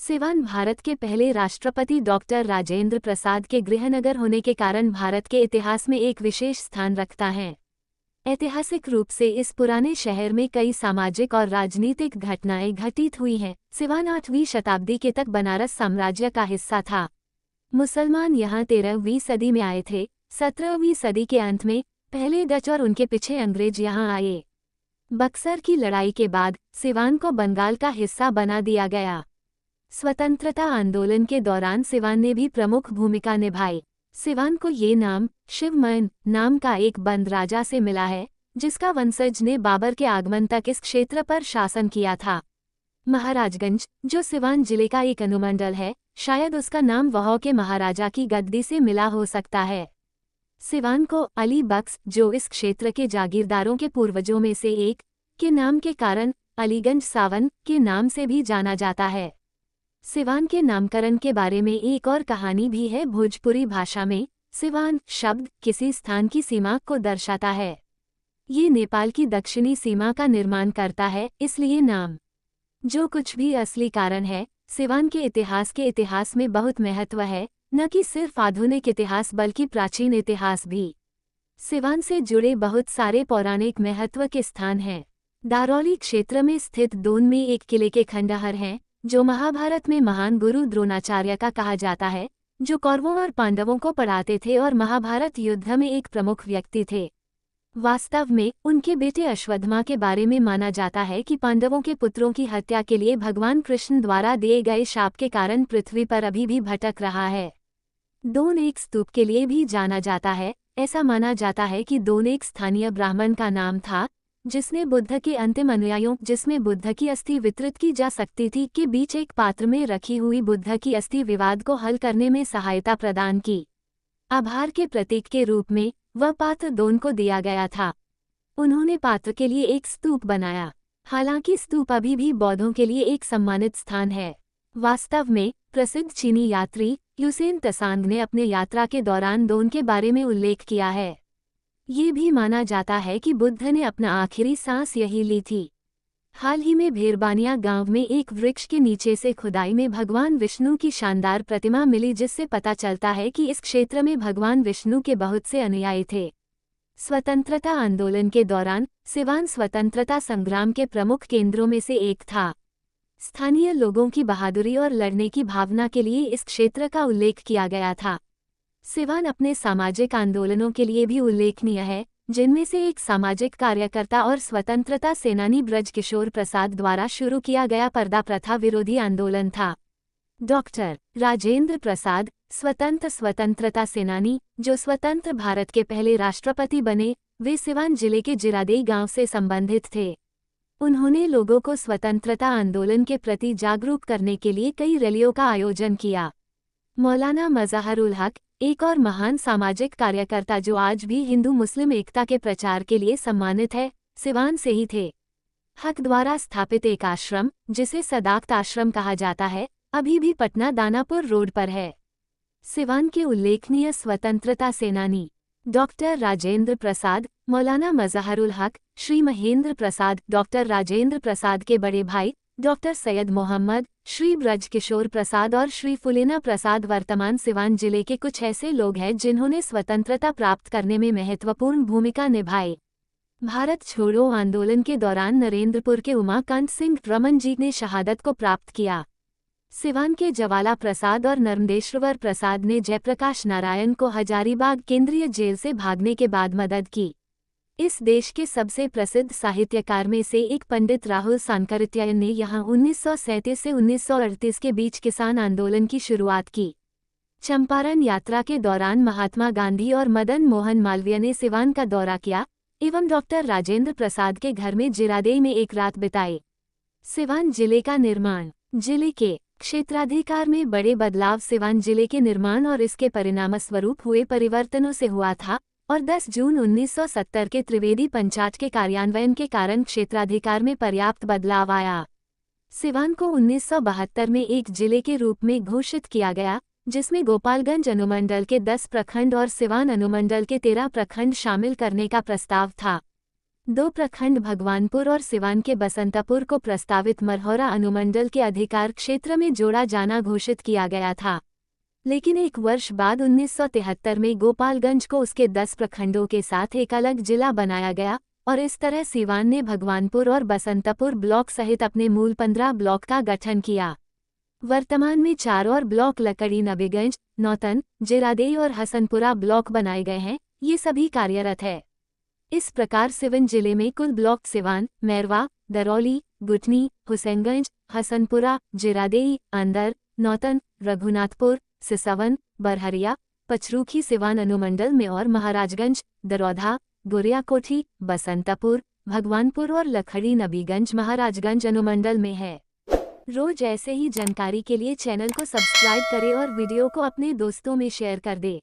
सिवान भारत के पहले राष्ट्रपति डॉक्टर राजेंद्र प्रसाद के गृहनगर होने के कारण भारत के इतिहास में एक विशेष स्थान रखता है। ऐतिहासिक रूप से इस पुराने शहर में कई सामाजिक और राजनीतिक घटनाएं घटित हुई हैं। सिवान 8वीं शताब्दी के तक बनारस साम्राज्य का हिस्सा था। मुसलमान यहाँ 13वीं सदी में आए थे। 17वीं सदी के अंत में पहले डच और उनके पीछे अंग्रेज यहाँ आए। बक्सर की लड़ाई के बाद सिवान को बंगाल का हिस्सा बना दिया गया। स्वतंत्रता आंदोलन के दौरान सिवान ने भी प्रमुख भूमिका निभाई। सिवान को ये नाम शिवमन नाम का एक बंद राजा से मिला है, जिसका वंशज ने बाबर के आगमन तक इस क्षेत्र पर शासन किया था। महाराजगंज, जो सिवान जिले का एक अनुमंडल है, शायद उसका नाम वहाँ के महाराजा की गद्दी से मिला हो सकता है। सिवान को अली बख्श, जो इस क्षेत्र के जागीरदारों के पूर्वजों में से एक के नाम के कारण अलीगंज सावन के नाम से भी जाना जाता है। सिवान के नामकरण के बारे में एक और कहानी भी है। भोजपुरी भाषा में सिवान शब्द किसी स्थान की सीमा को दर्शाता है। ये नेपाल की दक्षिणी सीमा का निर्माण करता है, इसलिए नाम। जो कुछ भी असली कारण है, सिवान के इतिहास में बहुत महत्व है, न कि सिर्फ आधुनिक इतिहास बल्कि प्राचीन इतिहास भी। सिवान से जुड़े बहुत सारे पौराणिक महत्व के स्थान हैं। दारौली क्षेत्र में स्थित दोन में एक किले के खंडहर हैं, जो महाभारत में महान गुरु द्रोणाचार्य का कहा जाता है, जो कौरवों और पांडवों को पढ़ाते थे और महाभारत युद्ध में एक प्रमुख व्यक्ति थे। वास्तव में उनके बेटे अश्वत्थामा के बारे में माना जाता है कि पांडवों के पुत्रों की हत्या के लिए भगवान कृष्ण द्वारा दिए गए शाप के कारण पृथ्वी पर अभी भी भटक रहा है। दोन एक स्तूप के लिए भी जाना जाता है। ऐसा माना जाता है कि दोन एक स्थानीय ब्राह्मण का नाम था, जिसने बुद्ध के अंतिम अनुयायियों जिसमें बुद्ध की अस्थि वितरित की जा सकती थी के बीच एक पात्र में रखी हुई बुद्ध की अस्थि विवाद को हल करने में सहायता प्रदान की। आभार के प्रतीक के रूप में वह पात्र दोन को दिया गया था। उन्होंने पात्र के लिए एक स्तूप बनाया। हालांकि स्तूप अभी भी बौद्धों के लिए एक सम्मानित स्थान है। वास्तव में प्रसिद्ध चीनी यात्री ह्युसेन त्सांग ने अपने यात्रा के दौरान दोन के बारे में उल्लेख किया है। ये भी माना जाता है कि बुद्ध ने अपना आखिरी सांस यही ली थी। हाल ही में भेरबानिया गांव में एक वृक्ष के नीचे से खुदाई में भगवान विष्णु की शानदार प्रतिमा मिली, जिससे पता चलता है कि इस क्षेत्र में भगवान विष्णु के बहुत से अनुयायी थे। स्वतंत्रता आंदोलन के दौरान सिवान स्वतंत्रता संग्राम के प्रमुख केंद्रों में से एक था। स्थानीय लोगों की बहादुरी और लड़ने की भावना के लिए इस क्षेत्र का उल्लेख किया गया था। सिवान अपने सामाजिक आंदोलनों के लिए भी उल्लेखनीय है, जिनमें से एक सामाजिक कार्यकर्ता और स्वतंत्रता सेनानी ब्रजकिशोर प्रसाद द्वारा शुरू किया गया पर्दा प्रथा विरोधी आंदोलन था। डॉक्टर राजेंद्र प्रसाद स्वतंत्रता सेनानी, जो स्वतंत्र भारत के पहले राष्ट्रपति बने, वे सिवान जिले के जिरादेई गांव से संबंधित थे। उन्होंने लोगों को स्वतंत्रता आंदोलन के प्रति जागरूक करने के लिए कई रैलियों का आयोजन किया। मौलाना मज़हरुल हक, एक और महान सामाजिक कार्यकर्ता जो आज भी हिंदू मुस्लिम एकता के प्रचार के लिए सम्मानित है, सिवान से ही थे। हक द्वारा स्थापित एक आश्रम, जिसे सदाकत आश्रम कहा जाता है, अभी भी पटना दानापुर रोड पर है। सिवान के उल्लेखनीय स्वतंत्रता सेनानी डॉक्टर राजेंद्र प्रसाद, मौलाना मज़हरुल हक, श्री महेंद्र प्रसाद, डॉक्टर राजेंद्र प्रसाद के बड़े भाई डॉक्टर सैयद मोहम्मद, श्री ब्रजकिशोर प्रसाद और श्री फुलेना प्रसाद वर्तमान सिवान जिले के कुछ ऐसे लोग हैं जिन्होंने स्वतंत्रता प्राप्त करने में महत्वपूर्ण भूमिका निभाई। भारत छोड़ो आंदोलन के दौरान नरेंद्रपुर के उमाकांत सिंह रमन जी ने शहादत को प्राप्त किया। सिवान के जवाला प्रसाद और नर्मदेश्वर प्रसाद ने जयप्रकाश नारायण को हजारीबाग केंद्रीय जेल से भागने के बाद मदद की। इस देश के सबसे प्रसिद्ध साहित्यकार में से एक पंडित राहुल सांकरित्यायन ने यहाँ 1937 से 1938 के बीच किसान आंदोलन की शुरुआत की। चंपारण यात्रा के दौरान महात्मा गांधी और मदन मोहन मालवीय ने सिवान का दौरा किया एवं डॉक्टर राजेंद्र प्रसाद के घर में जिरादेई में एक रात बिताई। सिवान जिले का निर्माण। जिले के क्षेत्राधिकार में बड़े बदलाव सिवान जिले के निर्माण और इसके परिणामस्वरूप हुए परिवर्तनों से हुआ था और 10 जून 1970 के त्रिवेदी पंचाट के कार्यान्वयन के कारण क्षेत्राधिकार में पर्याप्त बदलाव आया। सिवान को 1972 में एक जिले के रूप में घोषित किया गया, जिसमें गोपालगंज अनुमंडल के 10 प्रखंड और सिवान अनुमंडल के 13 प्रखंड शामिल करने का प्रस्ताव था। दो प्रखंड भगवानपुर और सिवान के बसंतपुर को प्रस्तावित मरहौरा अनुमंडल के अधिकार क्षेत्र में जोड़ा जाना घोषित किया गया था। लेकिन एक वर्ष बाद 1973 में गोपालगंज को उसके 10 प्रखंडों के साथ एक अलग जिला बनाया गया और इस तरह सिवान ने भगवानपुर और बसंतपुर ब्लॉक सहित अपने मूल 15 ब्लॉक का गठन किया। वर्तमान में 4 और ब्लॉक लकड़ी नबीगंज, नौतन, जिरादेई और हसनपुरा ब्लॉक बनाए गए हैं। ये सभी कार्यरत है। इस प्रकार सिवन जिले में कुल ब्लॉक सिवान, मैरवा, दरौली, गुठनी, हुसैनगंज, हसनपुरा, जिरादेई, अंदर, नौतन, रघुनाथपुर, सिसवन, बरहरिया, पचरूखी सिवान अनुमंडल में और महाराजगंज, दरौधा, गुरियाकोठी, बसंतपुर, भगवानपुर और लखड़ी नबीगंज महाराजगंज अनुमंडल में है। रोज ऐसे ही जानकारी के लिए चैनल को सब्सक्राइब करें और वीडियो को अपने दोस्तों में शेयर कर दें।